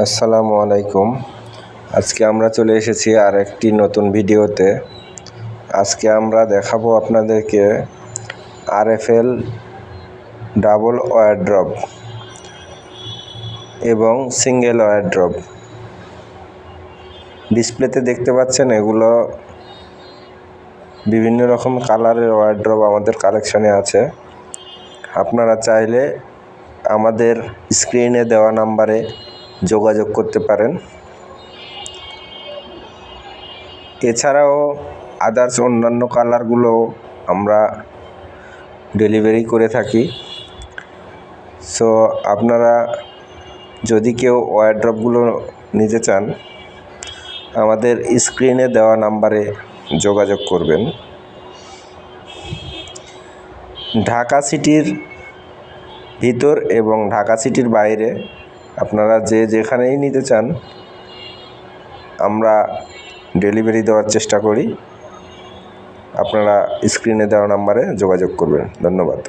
আসসালামু আলাইকুম। আজকে আমরা চলে এসেছি আর একটি নতুন ভিডিওতে। আজকে আমরা দেখাবো আপনাদেরকে আরএফএল ডাবল ওয়ারড্রপ এবং সিঙ্গেল ওয়ারড্রপ। ডিসপ্লেতে দেখতে পাচ্ছেন এগুলো বিভিন্ন রকম কালারের ওয়ারড্রপ আমাদের কালেকশনে আছে। আপনারা চাইলে আমাদের স্ক্রিনে দেওয়া নাম্বারে যোগাযোগ করতে পারেন। এছাড়াও আদার্স অন্যান্য কালারগুলো আমরা ডেলিভারি করে থাকি। সো আপনারা যদি কেউ ওয়ারড্রপগুলো নিতে চান আমাদের স্ক্রিনে দেওয়া নাম্বারে যোগাযোগ করবেন। ঢাকা সিটির ভিতর এবং ঢাকা সিটির বাইরে আপনারা যেখানেই নিতে চান আমরা ডেলিভারি দেওয়ার চেষ্টা করি। আপনারা স্ক্রিনে দেওয়া নাম্বারে যোগাযোগ করবেন। ধন্যবাদ।